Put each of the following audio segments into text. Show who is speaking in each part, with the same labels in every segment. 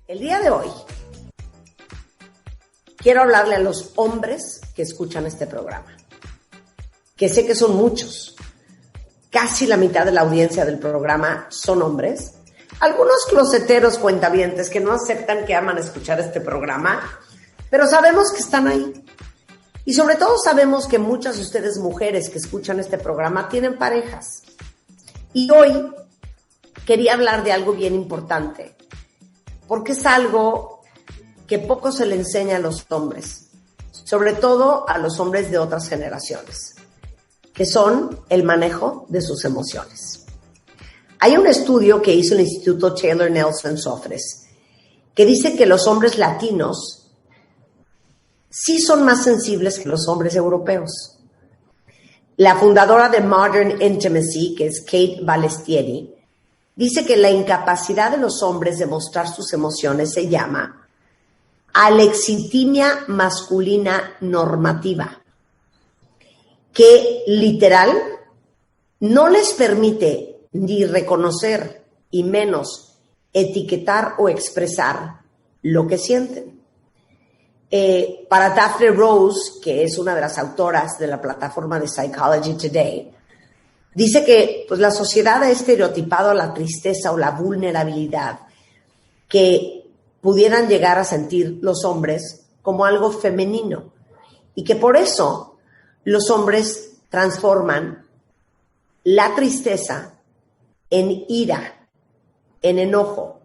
Speaker 1: El día de hoy quiero hablarle a los hombres que escuchan este programa, que sé que son muchos. Casi la mitad de la audiencia del programa son hombres. Algunos closeteros cuentavientes que no aceptan que aman escuchar este programa, pero sabemos que están ahí. Y sobre todo sabemos que muchas de ustedes mujeres que escuchan este programa tienen parejas. Y hoy quería hablar de algo bien importante, porque es algo que poco se le enseña a los hombres, sobre todo a los hombres de otras generaciones, que son el manejo de sus emociones. Hay un estudio que hizo el Instituto Taylor Nelson Sofres que dice que los hombres latinos sí son más sensibles que los hombres europeos. La fundadora de Modern Intimacy, que es Kate Balestieri, dice que la incapacidad de los hombres de mostrar sus emociones se llama alexitimia masculina normativa, que literal no les permite ni reconocer y menos etiquetar o expresar lo que sienten. Para Daphne Rose, que es una de las autoras de la plataforma de Psychology Today, dice que pues, la sociedad ha estereotipado la tristeza o la vulnerabilidad que pudieran llegar a sentir los hombres como algo femenino y que por eso los hombres transforman la tristeza en ira, en enojo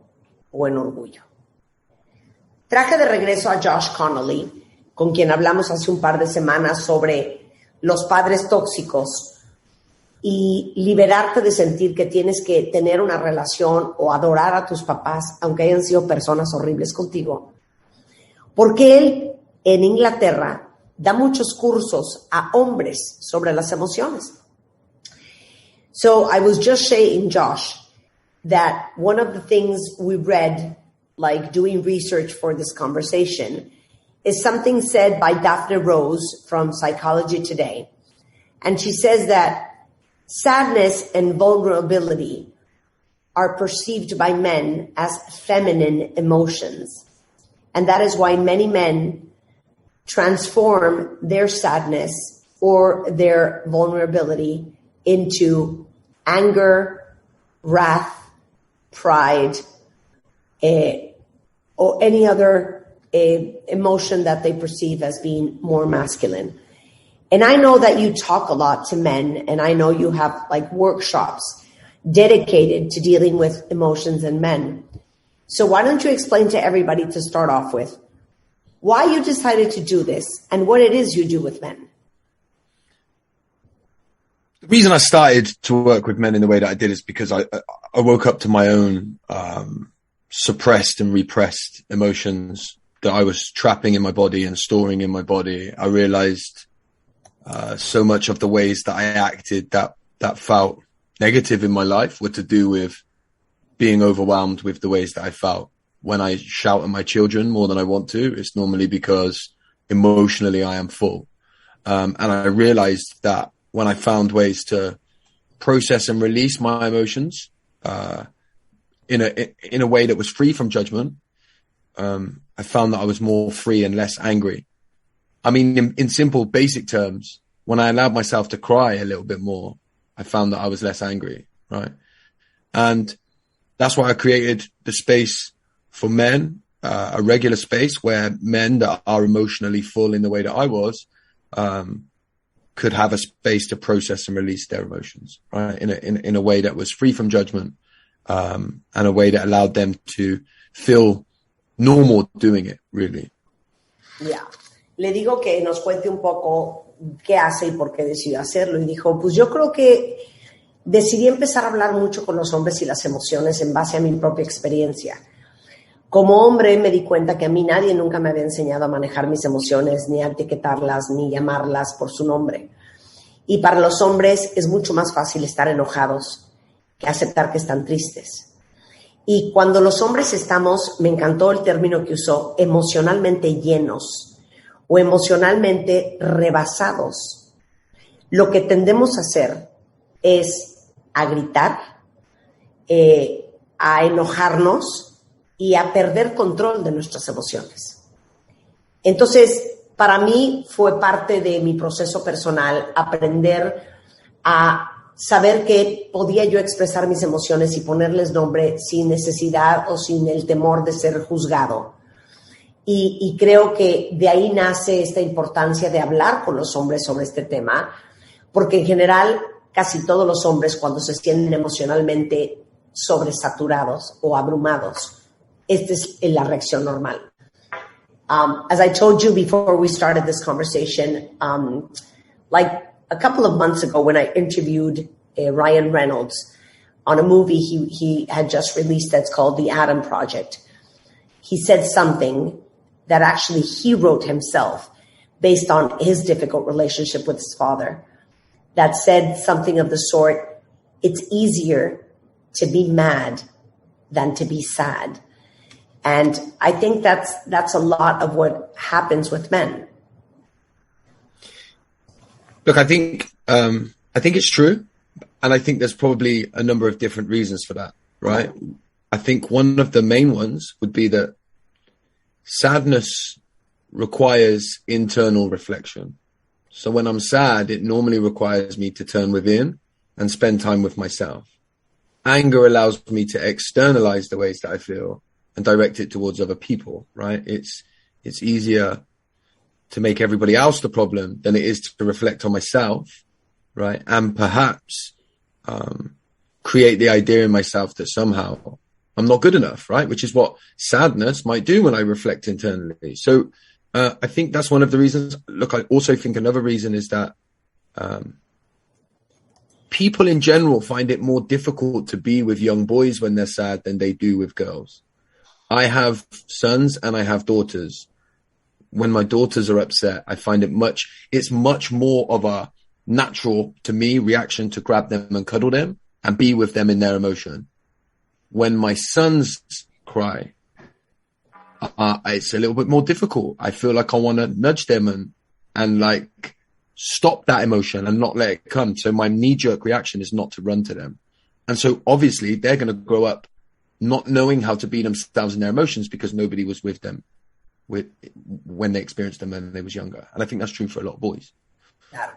Speaker 1: o en orgullo. Traje de regreso a Josh Connolly, con quien hablamos hace un par de semanas sobre los padres tóxicos y liberarte de sentir que tienes que tener una relación o adorar a tus papás, aunque hayan sido personas horribles contigo. Porque él, en Inglaterra, da muchos cursos a hombres sobre las emociones. So I was just saying, Josh, that one of the things we read, like doing research for this conversation, is something said by Daphne Rose from Psychology Today. And she says that sadness and vulnerability are perceived by men as feminine emotions. And that is why many men transform their sadness or their vulnerability into anger, wrath, pride, or any other emotion that they perceive as being more masculine. And I know that you talk a lot to men, and I know you have like workshops dedicated to dealing with emotions in men. So why don't you explain to everybody to start off with why you decided to do this and what it is you do with men?
Speaker 2: The reason I started to work with men in the way that I did is because I woke up to my own suppressed and repressed emotions that I was trapping in my body and storing in my body. I realized so much of the ways that I acted that felt negative in my life were to do with being overwhelmed with the ways that I felt. When I shout at my children more than I want to, it's normally because emotionally I am full. And I realized that when I found ways to process and release my emotions in a way that was free from judgment, I found that I was more free and less angry. I mean, in simple, basic terms, when I allowed myself to cry a little bit more, I found that I was less angry, right? And that's why I created the space for men, a regular space where men that are emotionally full in the way that I was, could have a space to process and release their emotions, right? In a way that was free from judgment, and a way that allowed them to feel normal doing it, really.
Speaker 1: Yeah. Le digo que nos cuente un poco qué hace y por qué decidió hacerlo. Y dijo, pues yo creo que decidí empezar a hablar mucho con los hombres y las emociones en base a mi propia experiencia. Como hombre me di cuenta que a mí nadie nunca me había enseñado a manejar mis emociones, ni a etiquetarlas, ni llamarlas por su nombre. Y para los hombres es mucho más fácil estar enojados que aceptar que están tristes. Y cuando los hombres estamos, me encantó el término que usó, emocionalmente llenos o emocionalmente rebasados, lo que tendemos a hacer es a gritar, a enojarnos y a perder control de nuestras emociones. Entonces, para mí fue parte de mi proceso personal aprender a saber que podía yo expresar mis emociones y ponerles nombre sin necesidad o sin el temor de ser juzgado. Y creo que de ahí nace esta importancia de hablar con los hombres sobre este tema, porque en general casi todos los hombres cuando se sienten emocionalmente sobresaturados o abrumados, esta es la reacción normal. As I told you before we started this conversation, like a couple of months ago when I interviewed Ryan Reynolds on a movie he had just released that's called The Adam Project, he said something that actually he wrote himself based on his difficult relationship with his father, that said something of the sort, it's easier to be mad than to be sad. And I think that's a lot of what happens with men.
Speaker 2: Look, I think it's true. And I think there's probably a number of different reasons for that, right? I think one of the main ones would be that sadness requires internal reflection. So when I'm sad, it normally requires me to turn within and spend time with myself. Anger allows me to externalize the ways that I feel and direct it towards other people, right? It's easier to make everybody else the problem than it is to reflect on myself, right? And perhaps create the idea in myself that somehow I'm not good enough, right? Which is what sadness might do when I reflect internally. So I think that's one of the reasons. Look, I also think another reason is that people in general find it more difficult to be with young boys when they're sad than they do with girls. I have sons and I have daughters. When my daughters are upset, I find it's much more of a natural, to me, reaction to grab them and cuddle them and be with them in their emotion. When my sons cry, it's a little bit more difficult. I feel like I want to nudge them and like stop that emotion and not let it come. So my knee-jerk reaction is not to run to them. And so obviously they're going to grow up not knowing how to be themselves in their emotions because nobody was with them when they experienced them when they was younger. And I think that's true for a lot of boys.
Speaker 1: Claro.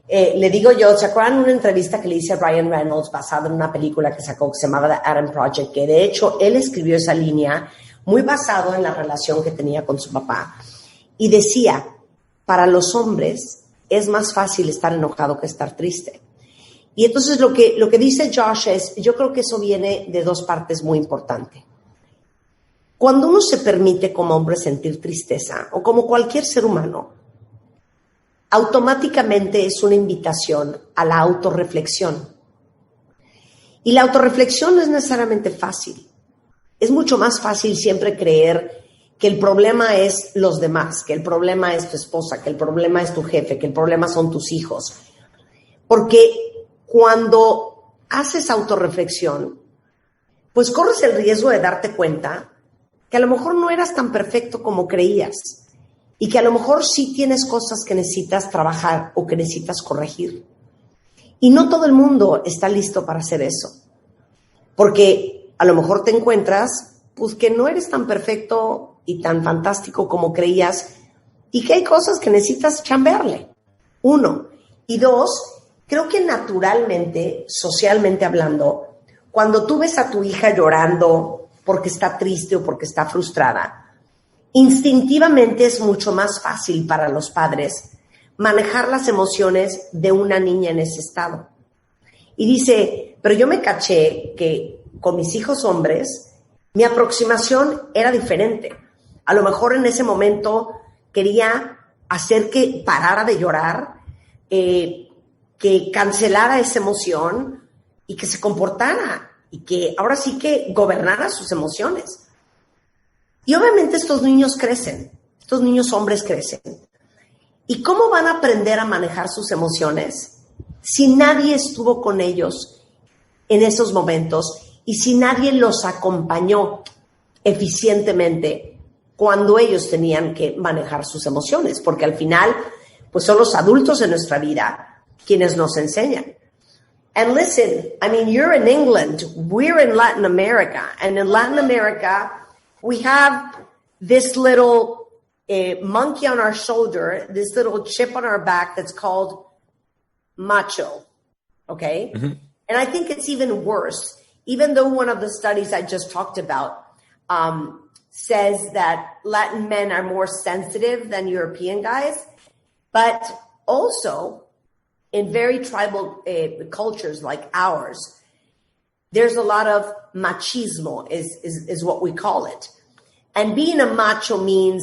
Speaker 1: Le digo yo, ¿se acuerdan una entrevista que le hice a Ryan Reynolds basada en una película que sacó que se llamaba The Adam Project? Que de hecho él escribió esa línea muy basado en la relación que tenía con su papá. Y decía, para los hombres es más fácil estar enojado que estar triste. Y entonces lo que dice Josh es, yo creo que eso viene de dos partes muy importantes. Cuando uno se permite como hombre sentir tristeza, o como cualquier ser humano, automáticamente es una invitación a la autorreflexión. Y la autorreflexión no es necesariamente fácil. Es mucho más fácil siempre creer que el problema es los demás, que el problema es tu esposa, que el problema es tu jefe, que el problema son tus hijos. Porque cuando haces autorreflexión, pues corres el riesgo de darte cuenta que a lo mejor no eras tan perfecto como creías y que a lo mejor sí tienes cosas que necesitas trabajar o que necesitas corregir. Y no todo el mundo está listo para hacer eso, porque a lo mejor te encuentras pues que no eres tan perfecto y tan fantástico como creías y que hay cosas que necesitas chambearle. Uno. Y dos, creo que naturalmente, socialmente hablando, cuando tú ves a tu hija llorando porque está triste o porque está frustrada, instintivamente es mucho más fácil para los padres manejar las emociones de una niña en ese estado. Y dice, pero yo me caché que con mis hijos hombres, mi aproximación era diferente. A lo mejor en ese momento quería hacer que parara de llorar, que cancelara esa emoción y que se comportara y que ahora sí que gobernara sus emociones. Y obviamente estos niños crecen, estos niños hombres crecen. ¿Y cómo van a aprender a manejar sus emociones si nadie estuvo con ellos en esos momentos y si nadie los acompañó eficientemente cuando ellos tenían que manejar sus emociones? Porque al final, pues son los adultos en nuestra vida quienes nos enseñan. And listen, I mean, you're in England, we're in Latin America, and in Latin America, we have this little monkey on our shoulder, this little chip on our back that's called macho, okay? Mm-hmm. And I think it's even worse, even though one of the studies I just talked about says that Latin men are more sensitive than European guys, but also in very tribal cultures like ours, there's a lot of machismo is what we call it. And being a macho means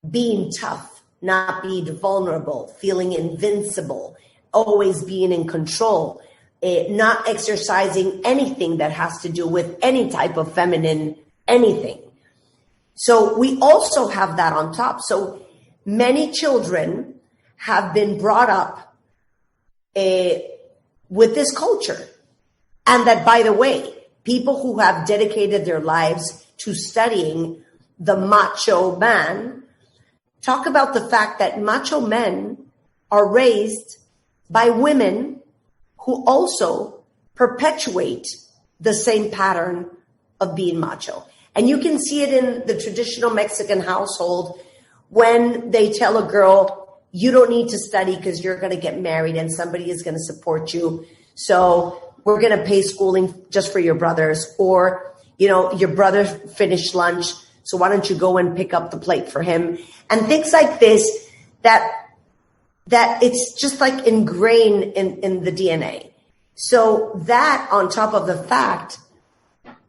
Speaker 1: being tough, not being vulnerable, feeling invincible, always being in control, not exercising anything that has to do with any type of feminine anything. So we also have that on top. So many children have been brought up with this culture. And that, by the way, people who have dedicated their lives to studying the macho man talk about the fact that macho men are raised by women who also perpetuate the same pattern of being macho. And you can see it in the traditional Mexican household when they tell a girl, you don't need to study because you're going to get married and somebody is going to support you. So we're going to pay schooling just for your brothers, or, you know, your brother finished lunch, so why don't you go and pick up the plate for him? And things like this, that it's just like ingrained in the DNA. So that, on top of the fact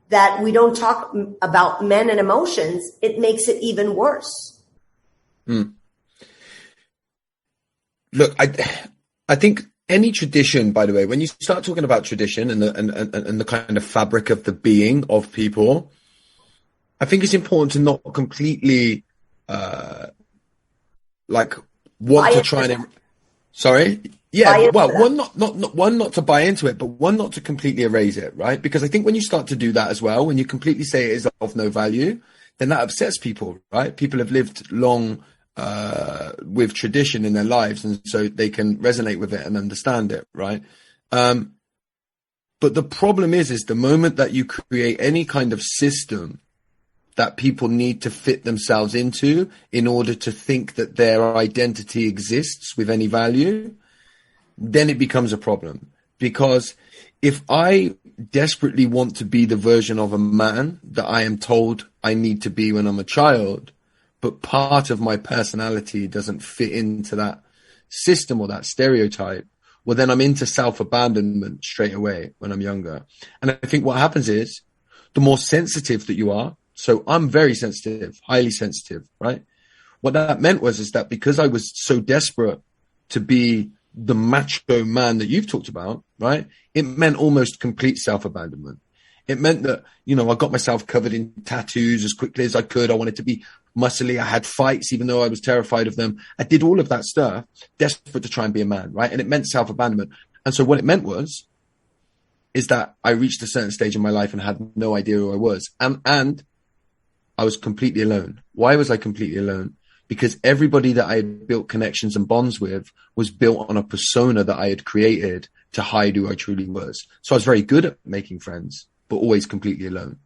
Speaker 1: that we don't talk about men and emotions, it makes it even worse.
Speaker 2: Mm. Look, I think any tradition, by the way, when you start talking about tradition and the kind of fabric of the being of people, I think it's important to not completely like want to try and sorry. Yeah, well, one not to buy into it, but one not to completely erase it, right? Because I think when you start to do that as well, when you completely say it is of no value, then that upsets people, right? People have lived long with tradition in their lives, and so they can resonate with it and understand it, right? But the problem is the moment that you create any kind of system that people need to fit themselves into in order to think that their identity exists with any value, then it becomes a problem. Because if I desperately want to be the version of a man that I am told I need to be when I'm a child, but part of my personality doesn't fit into that system or that stereotype, well, then I'm into self-abandonment straight away when I'm younger. And I think what happens is the more sensitive that you are, so I'm very sensitive, highly sensitive, right? What that meant is that because I was so desperate to be the macho man that you've talked about, right? It meant almost complete self-abandonment. It meant that, you know, I got myself covered in tattoos as quickly as I could. I wanted to be muscly. I had fights, even though I was terrified of them. I did all of that stuff, desperate to try and be a man, right? And it meant self-abandonment. And so what it meant is that I reached a certain stage in my life and had no idea who I was. And I was completely alone. Why was I completely alone? Because everybody that I had built connections and bonds with was built on a persona that I had created to hide who I truly was. So I was very good at making friends, but always completely alone.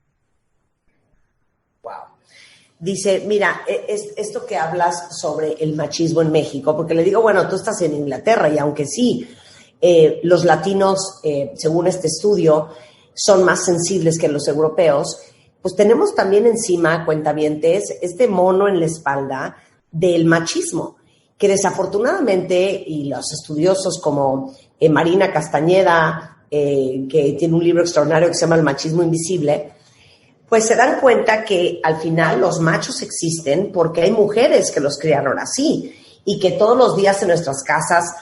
Speaker 1: Wow. Dice, mira, esto que hablas sobre el machismo en México, porque le digo, bueno, tú estás en Inglaterra y aunque sí, los latinos, según este estudio, son más sensibles que los europeos, pues tenemos también encima, cuentavientes, este mono en la espalda del machismo, que desafortunadamente, y los estudiosos como Marina Castañeda, que tiene un libro extraordinario que se llama El machismo invisible, pues se dan cuenta que al final los machos existen porque hay mujeres que los criaron así y que todos los días en nuestras casas,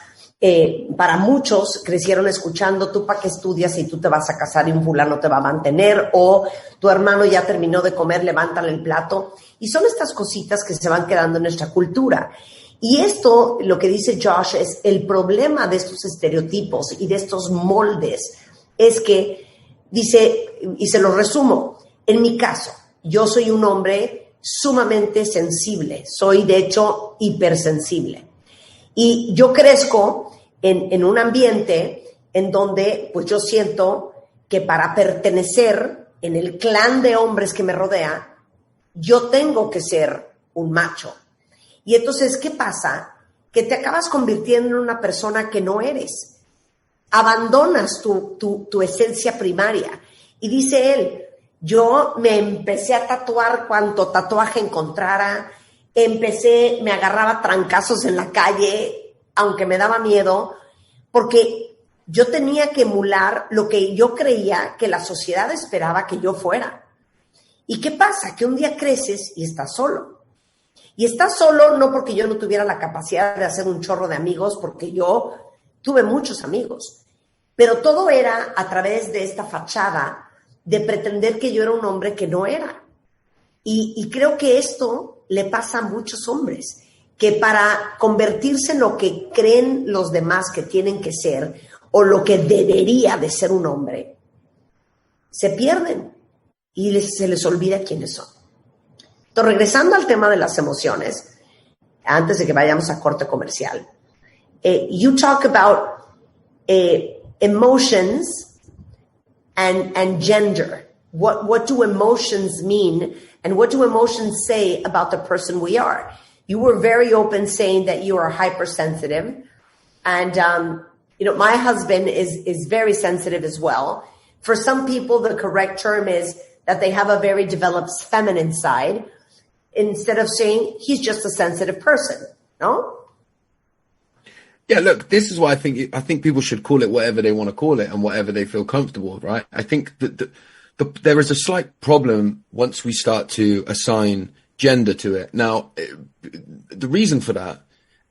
Speaker 1: para muchos crecieron escuchando, tú para qué estudias y tú te vas a casar y un fulano te va a mantener, o tu hermano ya terminó de comer, levántale el plato. Y son estas cositas que se van quedando en nuestra cultura. Y esto, lo que dice Josh, es el problema de estos estereotipos y de estos moldes, es que, dice, y se lo resumo, en mi caso, yo soy un hombre sumamente sensible, soy de hecho hipersensible. Y yo crezco en un ambiente en donde pues yo siento que para pertenecer en el clan de hombres que me rodea, yo tengo que ser un macho. Y entonces, ¿qué pasa? Que te acabas convirtiendo en una persona que no eres. Abandonas tu esencia primaria. Y dice él, yo me empecé a tatuar cuanto tatuaje encontrara, me agarraba trancazos en la calle, aunque me daba miedo, porque yo tenía que emular lo que yo creía que la sociedad esperaba que yo fuera. ¿Y qué pasa? Que un día creces y estás solo. Y estás solo no porque yo no tuviera la capacidad de hacer un chorro de amigos, porque yo tuve muchos amigos, pero todo era a través de esta fachada de pretender que yo era un hombre que no era. Y creo que esto le pasa a muchos hombres, que para convertirse en lo que creen los demás que tienen que ser, o lo que debería de ser un hombre, se pierden y se les olvida quiénes son. Entonces, regresando al tema de las emociones, antes de que vayamos a corte comercial, you talk about emotions and gender. What do emotions mean, and what do emotions say about the person we are? You were very open saying that you are hypersensitive, and my husband is very sensitive as well. For some people, the correct term is that they have a very developed feminine side, instead of saying he's just a sensitive person, no?
Speaker 2: Yeah, look, this is why I think people should call it whatever they want to call it and whatever they feel comfortable with, right? I think that there is a slight problem once we start to assign gender to it. Now, the reason for that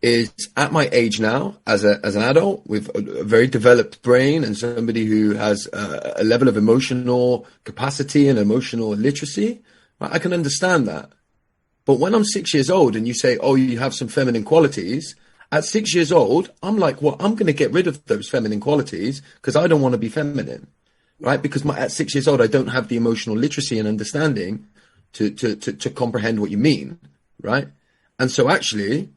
Speaker 2: is at my age now, as an adult with a very developed brain and somebody who has a level of emotional capacity and emotional literacy, right, I can understand that. But when I'm 6 years old and you say, oh, you have some feminine qualities, at 6 years old, I'm like, well, I'm going to get rid of those feminine qualities because I don't want to be feminine, right? Because at 6 years old, I don't have the emotional literacy and understanding to comprehend what you mean, right? And so actually,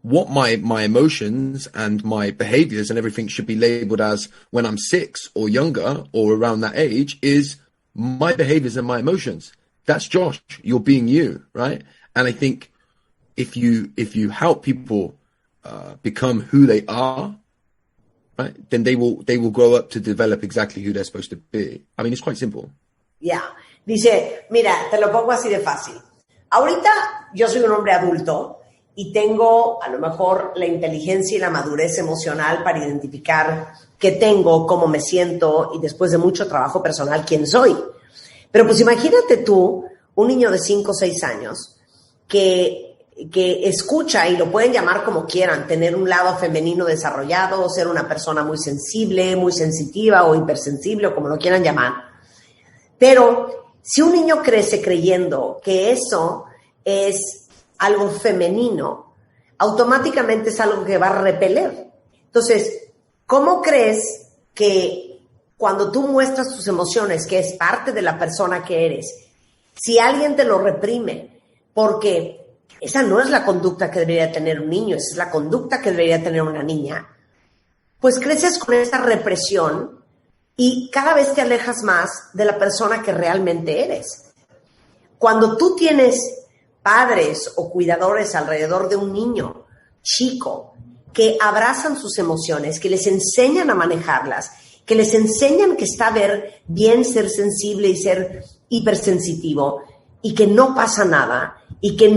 Speaker 2: what my emotions and my behaviors and everything should be labeled as when I'm 6 or younger or around that age is my behaviors and my emotions. That's Josh. You're being you, right? And I think if you help people become who they are, right, then they will grow up to develop exactly who they're supposed to be. I mean, it's quite simple.
Speaker 1: Yeah. Dice, mira, te lo pongo así de fácil. Ahorita yo soy un hombre adulto y tengo a lo mejor la inteligencia y la madurez emocional para identificar qué tengo, cómo me siento y después de mucho trabajo personal, quién soy. Pero pues imagínate tú, un niño de 5 o 6 años que escucha, y lo pueden llamar como quieran, tener un lado femenino desarrollado, ser una persona muy sensible, muy sensitiva o hipersensible o como lo quieran llamar. Pero si un niño crece creyendo que eso es algo femenino, automáticamente es algo que va a repeler. Entonces, ¿cómo crees que cuando tú muestras tus emociones, que es parte de la persona que eres, si alguien te lo reprime, porque esa no es la conducta que debería tener un niño, esa es la conducta que debería tener una niña, pues creces con esa represión y cada vez te alejas más de la persona que realmente eres. Cuando tú tienes padres o cuidadores alrededor de un niño chico que abrazan sus emociones, que les enseñan a manejarlas, que les enseñan que está bien ser sensible y ser hipersensitivo y que no pasa nada y que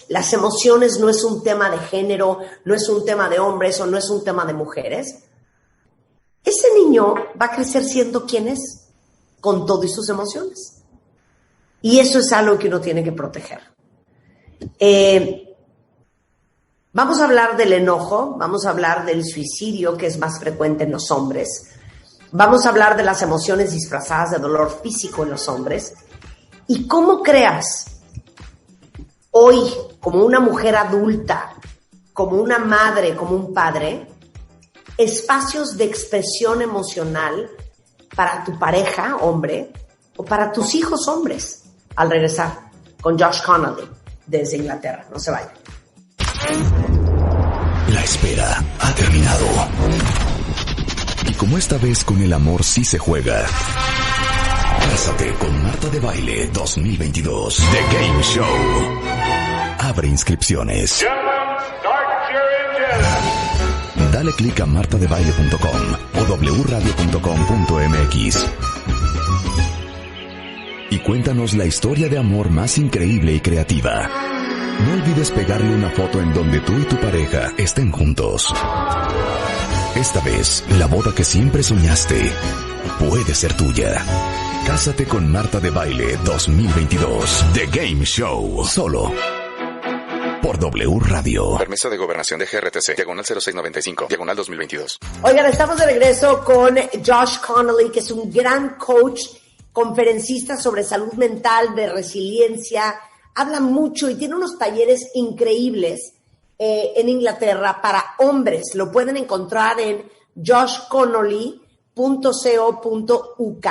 Speaker 1: las emociones no es un tema de género, no es un tema de hombres o no es un tema de mujeres, ese niño va a crecer siendo quien es, con todo y sus emociones. Y eso es algo que uno tiene que proteger. Vamos a hablar del enojo, vamos a hablar del suicidio, que es más frecuente en los hombres. Vamos a hablar de las emociones disfrazadas de dolor físico en los hombres. ¿Y cómo creas hoy, como una mujer adulta, como una madre, como un padre, espacios de expresión emocional para tu pareja, hombre, o para tus hijos, hombres? Al regresar con Josh Connolly desde Inglaterra. No se vayan.
Speaker 3: La espera ha terminado. Y como esta vez con el amor sí se juega, Cásate con Marta de Baile 2022. The Game Show. Abre inscripciones. Dale clic a martadebaile.com o wradio.com.mx y cuéntanos la historia de amor más increíble y creativa. No olvides pegarle una foto en donde tú y tu pareja estén juntos. Esta vez, la boda que siempre soñaste puede ser tuya. Cásate con Marta de Baile 2022. The Game Show. Solo por W Radio.
Speaker 4: Permiso de gobernación de GRTC, diagonal 0695, diagonal 2022.
Speaker 1: Oigan, estamos de regreso con Josh Connolly, que es un gran coach, conferencista sobre salud mental, de resiliencia. Habla mucho y tiene unos talleres increíbles en Inglaterra para hombres. Lo pueden encontrar en joshconnolly.co.uk,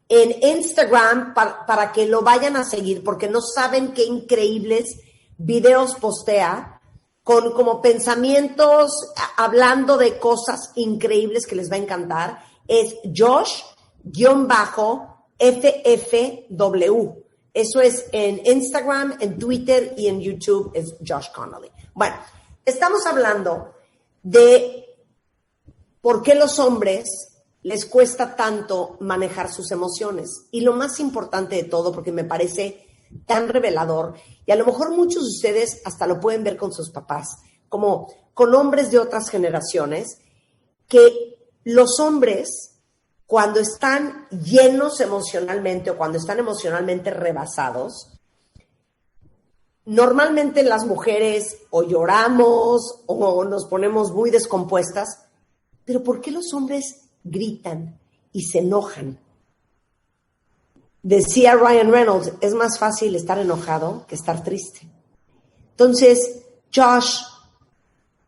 Speaker 1: en Instagram para que lo vayan a seguir, porque no saben qué increíbles videos postea con como pensamientos, hablando de cosas increíbles que les va a encantar. Es Josh-FFW. Eso es en Instagram, en Twitter y en YouTube es Josh Connolly. Bueno, estamos hablando de por qué los hombres les cuesta tanto manejar sus emociones. Y lo más importante de todo, porque me parece tan revelador, y a lo mejor muchos de ustedes hasta lo pueden ver con sus papás, como con hombres de otras generaciones, que los hombres, cuando están llenos emocionalmente o cuando están emocionalmente rebasados, normalmente las mujeres o lloramos o nos ponemos muy descompuestas, pero ¿por qué los hombres gritan y se enojan? Decía Ryan Reynolds, es más fácil estar enojado que estar triste. Entonces, Josh,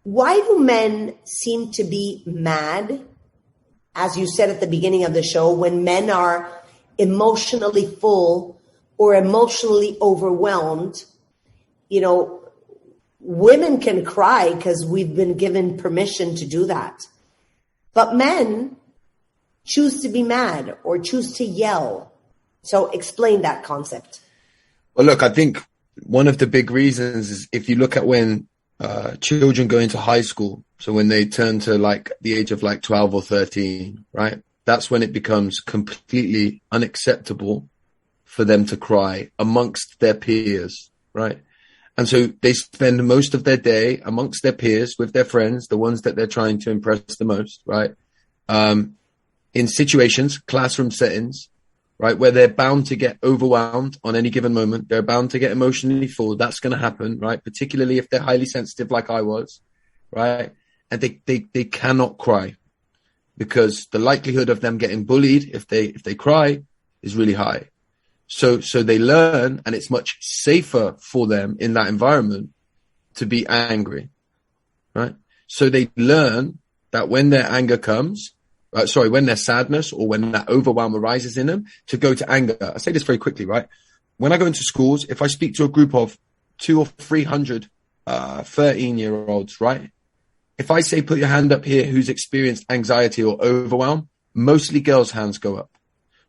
Speaker 1: why do men seem to be mad, as you said at the beginning of the show, when men are emotionally full or emotionally overwhelmed? You know, women can cry because we've been given permission to do that. But men choose to be mad or choose to yell. So explain that concept.
Speaker 2: Well, look, I think one of the big reasons is if you look at when children go into high school, so when they turn to like the age of like 12 or 13, right? That's when it becomes completely unacceptable for them to cry amongst their peers, right? And so they spend most of their day amongst their peers with their friends, the ones that they're trying to impress the most, right? In situations, classroom settings, right, where they're bound to get overwhelmed on any given moment. They're bound to get emotionally full. That's going to happen, right? Particularly if they're highly sensitive like I was, right? And they cannot cry because the likelihood of them getting bullied if they cry is really high. So they learn, and it's much safer for them in that environment to be angry, right? So they learn that when their anger comes, when their sadness or when that overwhelm arises in them, to go to anger. I say this very quickly, right? When I go into schools, if I speak to a group of 200 or 300 13-year-olds, right? If I say, put your hand up here, who's experienced anxiety or overwhelm, mostly girls' hands go up.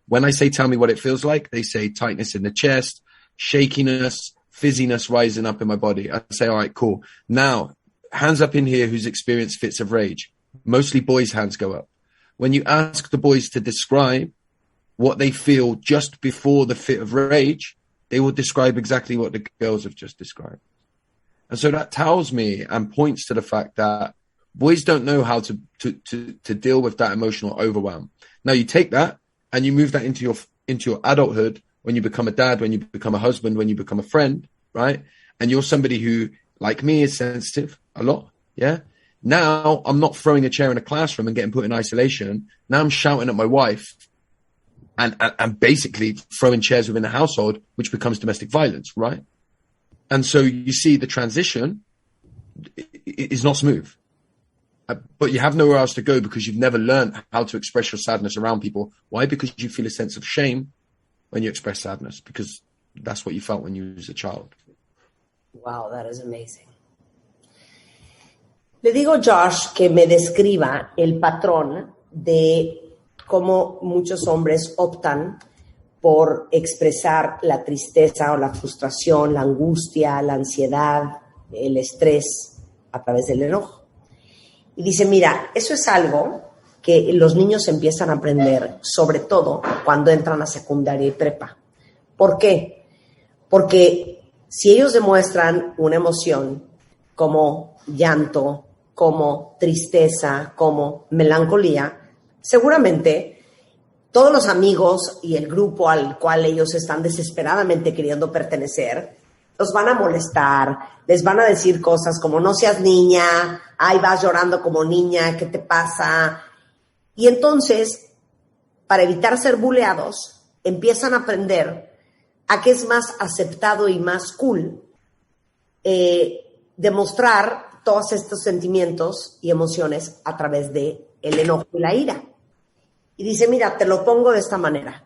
Speaker 2: When I say, tell me what it feels like, they say tightness in the chest, shakiness, fizziness rising up in my body. I say, all right, cool. Now, hands up in here, who's experienced fits of rage. Mostly boys' hands go up. When you ask the boys to describe what they feel just before the fit of rage, they will describe exactly what the girls have just described. And so that tells me and points to the fact that boys don't know how to deal with that emotional overwhelm. Now you take that and you move that into your adulthood, when you become a dad, when you become a husband, when you become a friend, right? And you're somebody who, like me, is sensitive a lot, yeah? Now I'm not throwing a chair in a classroom and getting put in isolation. Now I'm shouting at my wife and basically throwing chairs within the household, which becomes domestic violence, right? And so you see the transition is not smooth. But you have nowhere else to go because you've never learned how to express your sadness around people. Why? Because you feel a sense of shame when you express sadness, because that's what you felt when you was a child.
Speaker 1: Wow, that is amazing. Le digo a Josh que me describa el patrón de cómo muchos hombres optan por expresar la tristeza o la frustración, la angustia, la ansiedad, el estrés a través del enojo. Y dice, mira, eso es algo que los niños empiezan a aprender, sobre todo cuando entran a secundaria y prepa. ¿Por qué? Porque si ellos demuestran una emoción como llanto, como tristeza, como melancolía, seguramente todos los amigos y el grupo al cual ellos están desesperadamente queriendo pertenecer, los van a molestar, les van a decir cosas como no seas niña, ay, vas llorando como niña, ¿qué te pasa? Y entonces, para evitar ser buleados, empiezan a aprender a que es más aceptado y más cool demostrar todos estos sentimientos y emociones a través de el enojo y la ira. Y dice, mira, te lo pongo de esta manera.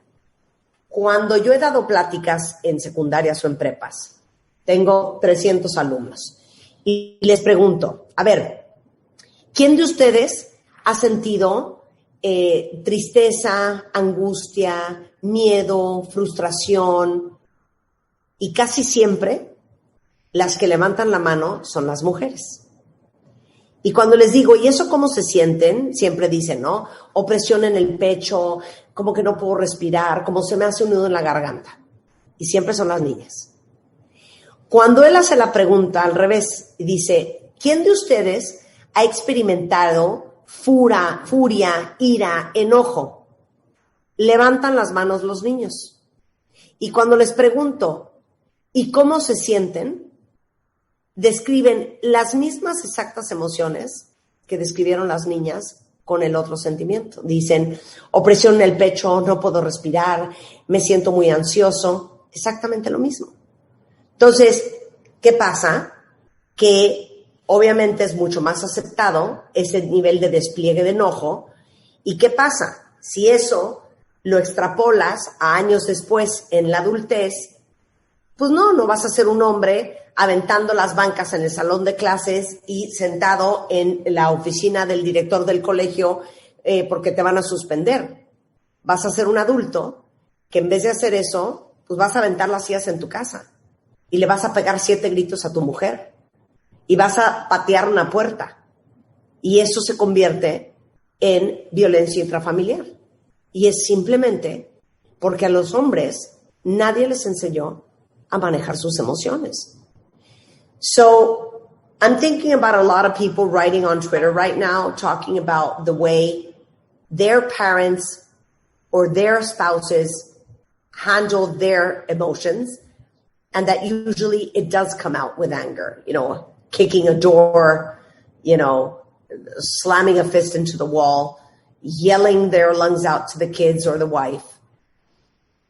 Speaker 1: Cuando yo he dado pláticas en secundarias o en prepas, tengo 300 alumnos y les pregunto, a ver, ¿quién de ustedes ha sentido tristeza, angustia, miedo, frustración? Y casi siempre las que levantan la mano son las mujeres. Y cuando les digo, ¿y eso cómo se sienten? Siempre dicen, ¿no? Opresión en el pecho, como que no puedo respirar, como se me hace un nudo en la garganta. Y siempre son las niñas. Cuando él hace la pregunta al revés, dice, ¿quién de ustedes ha experimentado furia, ira, enojo? Levantan las manos los niños. Y cuando les pregunto, ¿y cómo se sienten? Describen las mismas exactas emociones que describieron las niñas con el otro sentimiento. Dicen, opresión en el pecho, no puedo respirar, me siento muy ansioso. Exactamente lo mismo. Entonces, ¿qué pasa? Que obviamente es mucho más aceptado ese nivel de despliegue de enojo. ¿Y qué pasa? Si eso lo extrapolas a años después en la adultez, pues no vas a ser un hombre aventando las bancas en el salón de clases y sentado en la oficina del director del colegio porque te van a suspender. Vas a ser un adulto que en vez de hacer eso, pues vas a aventar las sillas en tu casa y le vas a pegar 7 gritos a tu mujer y vas a patear una puerta y eso se convierte en violencia intrafamiliar. Y es simplemente porque a los hombres nadie les enseñó a manejar sus emociones. So I'm thinking about a lot of people writing on Twitter right now, talking about the way their parents or their spouses handle their emotions, and that usually it does come out with anger, kicking a door, slamming a fist into the wall, yelling their lungs out to the kids or the wife.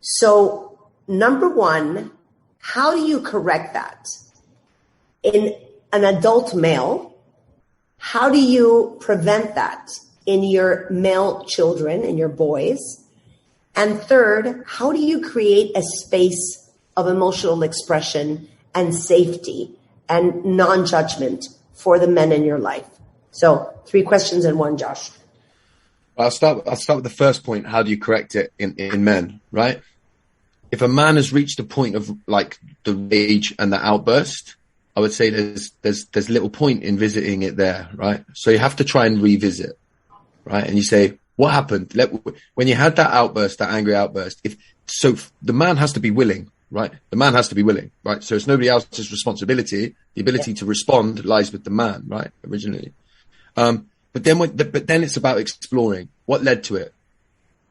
Speaker 1: So, number one, how do you correct that? In an adult male, how do you prevent that in your male children, in your boys? And third, how do you create a space of emotional expression and safety and non-judgment for the men in your life? So 3 questions in one, Josh.
Speaker 2: I'll start with the first point. How do you correct it in men, right? If a man has reached a point of like the rage and the outburst, I would say there's little point in visiting it there, right? So you have to try and revisit, right? And you say, what happened? When you had that outburst, that angry outburst, the man has to be willing, right? The man has to be willing, right? So it's nobody else's responsibility. The ability to respond lies with the man, right? Originally. But then it's about exploring what led to it.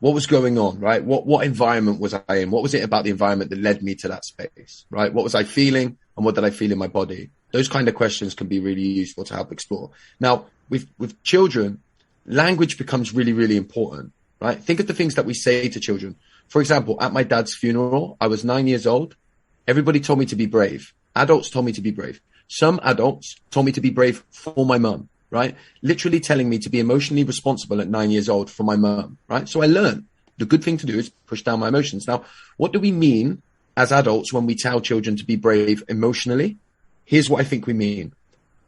Speaker 2: What was going on, right? What environment was I in? What was it about the environment that led me to that space, right? What was I feeling and what did I feel in my body? Those kind of questions can be really useful to help explore. Now, with children, language becomes really, really important, right? Think of the things that we say to children. For example, at my dad's funeral, I was 9 years old. Everybody told me to be brave. Adults told me to be brave. Some adults told me to be brave for my mum, right? Literally telling me to be emotionally responsible at 9 years old for my mum, right? So I learned the good thing to do is push down my emotions. Now, what do we mean as adults when we tell children to be brave emotionally? Here's what I think we mean.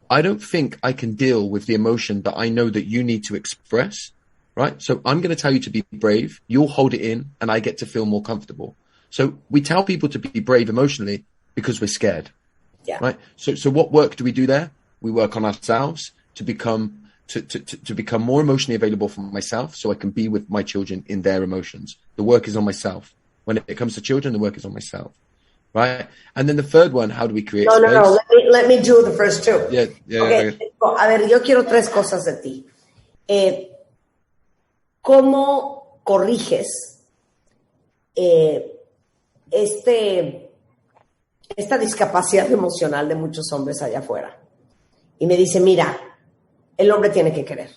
Speaker 2: I don't think I can deal with the emotion that I know that you need to express right? So I'm going to tell you to be brave. You'll hold it in and I get to feel more comfortable. So we tell people to be brave emotionally because we're scared, right? So what work do we do there? We work on ourselves to become more emotionally available for myself so I can be with my children in their emotions. The work is on myself. When it comes to children, the work is on myself, right? And then the third one, how do we create space?
Speaker 1: No. Let me do the first two.
Speaker 2: Yeah.
Speaker 1: Okay. A ver, yo quiero 3 cosas de ti. ¿Cómo corriges esta discapacidad emocional de muchos hombres allá afuera? Y me dice, mira, el hombre tiene que querer.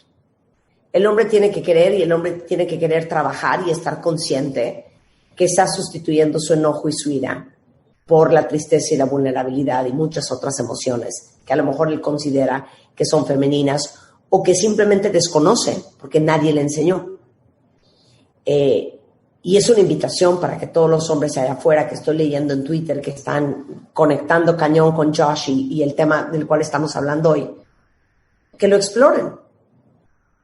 Speaker 1: El hombre tiene que querer y el hombre tiene que querer trabajar y estar consciente que está sustituyendo su enojo y su ira por la tristeza y la vulnerabilidad y muchas otras emociones que a lo mejor él considera que son femeninas o que simplemente desconoce porque nadie le enseñó. Y es una invitación para que todos los hombres allá afuera que estoy leyendo en Twitter, que están conectando cañón con Josh y el tema del cual estamos hablando hoy, que lo exploren.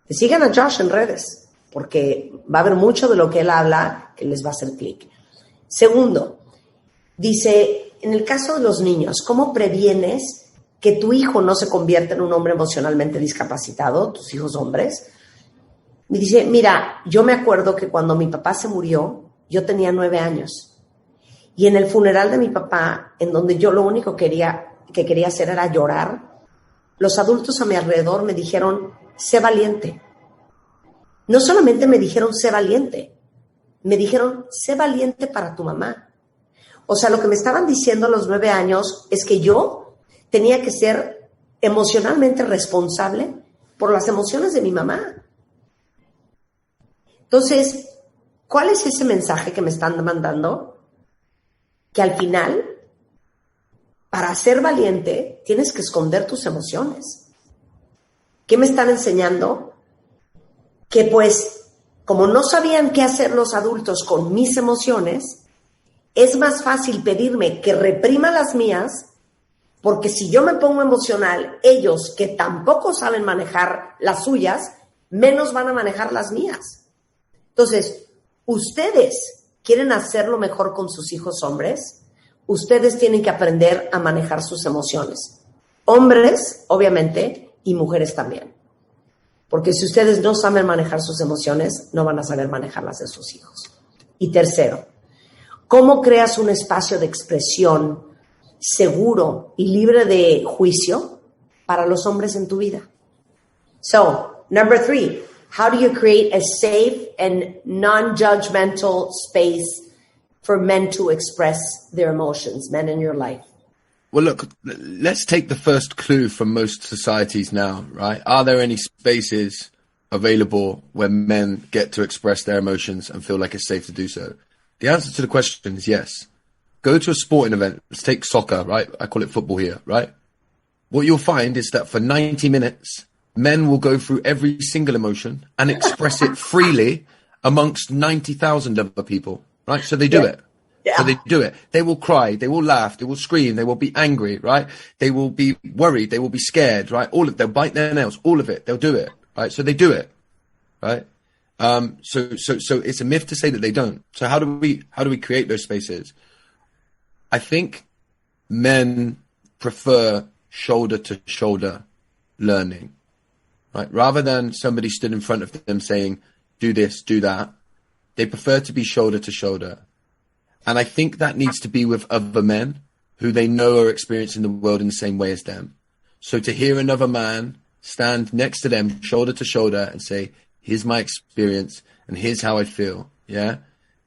Speaker 1: Que sigan a Josh en redes, porque va a haber mucho de lo que él habla que les va a hacer clic. Segundo, dice, en el caso de los niños, ¿cómo previenes que tu hijo no se convierta en un hombre emocionalmente discapacitado, tus hijos hombres? Me dice, mira, yo me acuerdo que cuando mi papá se murió, yo tenía 9 años. Y en el funeral de mi papá, en donde yo lo único que quería hacer era llorar, los adultos a mi alrededor me dijeron, sé valiente. No solamente me dijeron, sé valiente, me dijeron, sé valiente para tu mamá. O sea, lo que me estaban diciendo a los 9 años es que yo tenía que ser emocionalmente responsable por las emociones de mi mamá. Entonces, ¿cuál es ese mensaje que me están mandando? Que al final, para ser valiente, tienes que esconder tus emociones. ¿Qué me están enseñando? Que pues, como no sabían qué hacer los adultos con mis emociones, es más fácil pedirme que reprima las mías, porque si yo me pongo emocional, ellos que tampoco saben manejar las suyas, menos van a manejar las mías. Entonces, ustedes quieren hacerlo mejor con sus hijos hombres, ustedes tienen que aprender a manejar sus emociones. Hombres, obviamente, y mujeres también. Porque si ustedes no saben manejar sus emociones, no van a saber manejar las de sus hijos. Y tercero, ¿cómo creas un espacio de expresión seguro y libre de juicio para los hombres en tu vida? So, number 3, how do you create a safe and non-judgmental space for men to express their emotions, men in your life?
Speaker 2: Well, look, let's take the first clue from most societies now, right? Are there any spaces available where men get to express their emotions and feel like it's safe to do so? The answer to the question is yes. Go to a sporting event. Let's take soccer, right? I call it football here, right? What you'll find is that for 90 minutes, men will go through every single emotion and express it freely amongst 90,000 other people, right? So they do it. Yeah. So they do it. They will cry. They will laugh. They will scream. They will be angry, right? They will be worried. They will be scared, right? They'll bite their nails. All of it. They'll do it, right? So they do it, right? So it's a myth to say that they don't. So how do we create those spaces? I think men prefer shoulder to shoulder learning, right? Rather than somebody stood in front of them saying, do this, do that. They prefer to be shoulder to shoulder. And I think that needs to be with other men who they know are experiencing the world in the same way as them. So to hear another man stand next to them, shoulder to shoulder, and say, here's my experience and here's how I feel, yeah?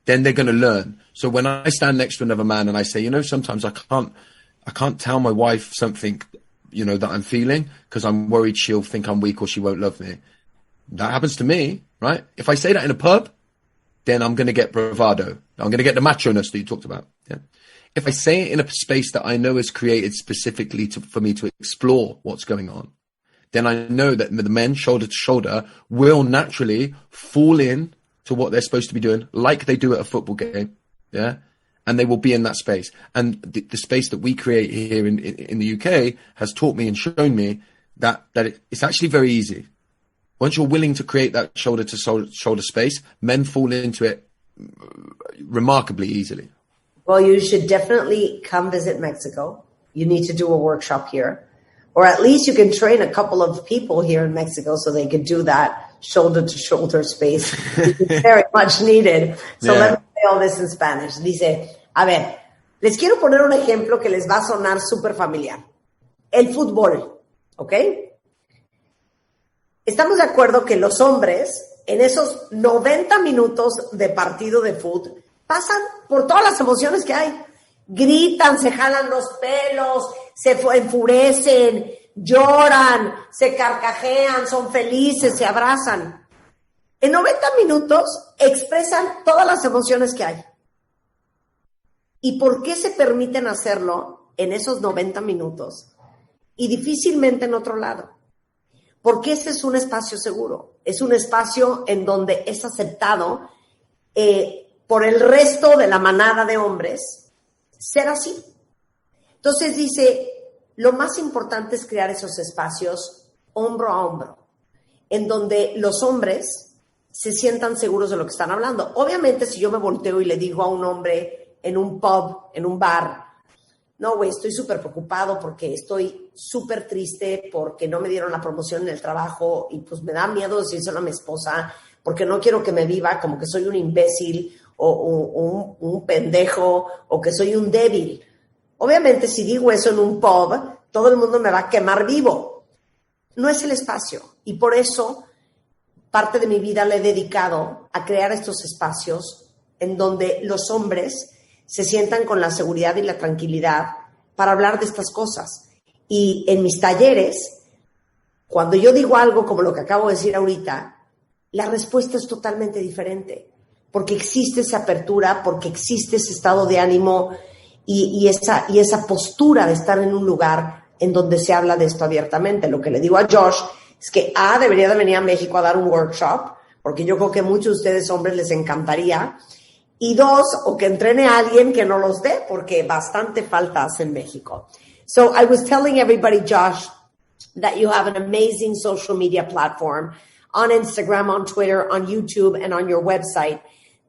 Speaker 2: Then they're going to learn. So when I stand next to another man and I say, sometimes I can't tell my wife something, that I'm feeling because I'm worried she'll think I'm weak or she won't love me. That happens to me, right? If I say that in a pub, then I'm going to get bravado. I'm going to get the macho-ness that you talked about. Yeah. If I say it in a space that I know is created specifically for me to explore what's going on, then I know that the men shoulder to shoulder will naturally fall in to what they're supposed to be doing, like they do at a football game. Yeah. And they will be in that space. And the space that we create here in the UK has taught me and shown me that it's actually very easy. once you're willing to create that shoulder to shoulder space, men fall into it remarkably easily.
Speaker 1: Well, you should definitely come visit Mexico. You need to do a workshop here. Or at least you can train a couple of people here in Mexico so they could do that shoulder to shoulder space. It's very much needed. So let me say all this in Spanish. Dice, a ver, les quiero poner un ejemplo que les va a sonar súper familiar. El fútbol, ¿ok? Estamos de acuerdo que los hombres, en esos 90 minutos de partido de fútbol, pasan por todas las emociones que hay. Gritan, se jalan los pelos, se enfurecen, lloran, se carcajean, son felices, se abrazan. En 90 minutos expresan todas las emociones que hay. ¿Y por qué se permiten hacerlo en esos 90 minutos y difícilmente en otro lado? Porque ese es un espacio seguro. Es un espacio en donde es aceptado por el resto de la manada de hombres ser así. Entonces dice, lo más importante es crear esos espacios hombro a hombro, en donde los hombres se sientan seguros de lo que están hablando. Obviamente, si yo me volteo y le digo a un hombre en un pub, en un bar, no, güey, estoy súper preocupado porque estoy súper triste porque no me dieron la promoción en el trabajo y pues me da miedo decírselo a mi esposa porque no quiero que me viva como que soy un imbécil o un pendejo o que soy un débil. Obviamente, si digo eso en un pub, todo el mundo me va a quemar vivo. No es el espacio. Y por eso, parte de mi vida la he dedicado a crear estos espacios en donde los hombres se sientan con la seguridad y la tranquilidad para hablar de estas cosas. Y en mis talleres, cuando yo digo algo como lo que acabo de decir ahorita, la respuesta es totalmente diferente. Porque existe esa apertura, porque existe ese estado de ánimo y esa postura de estar en un lugar en donde se habla de esto abiertamente. Lo que le digo a Josh es que debería de venir a México a dar un workshop, porque yo creo que a muchos de ustedes hombres les encantaría. Y 2, o que entrene a alguien que no los dé, porque bastante falta hace en México. So I was telling everybody, Josh, that you have an amazing social media platform on Instagram, on Twitter, on YouTube, and on your website,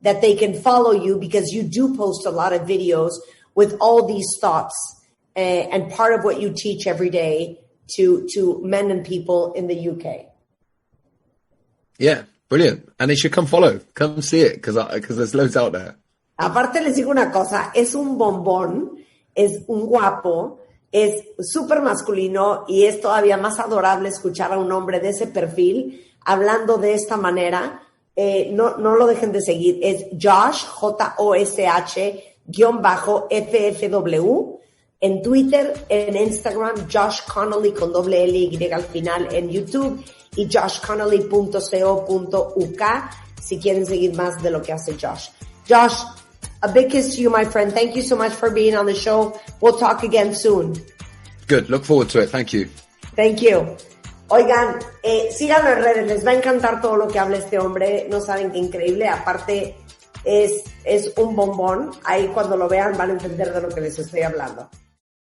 Speaker 1: that they can follow you because you do post a lot of videos with all these thoughts and part of what you teach every day to men and people in the UK.
Speaker 2: Yeah, brilliant. And they should come follow. Come see it because there's loads out there.
Speaker 1: Aparte les digo una cosa, es un bombón, es un guapo, es súper masculino y es todavía más adorable escuchar a un hombre de ese perfil hablando de esta manera. No lo dejen de seguir. Es Josh, Josh_FFW, en Twitter, en Instagram, Josh Connolly con doble L y al final en YouTube y joshconnolly.co.uk si quieren seguir más de lo que hace Josh. Josh, a big kiss to you, my friend. Thank you so much for being on the show. We'll talk again soon.
Speaker 2: Good. Look forward to it. Thank you.
Speaker 1: Thank you. Oigan, síganlo en redes, les va a encantar todo lo que habla este hombre, no saben qué increíble, aparte es un bombón, ahí cuando lo vean van a entender de lo que les estoy hablando.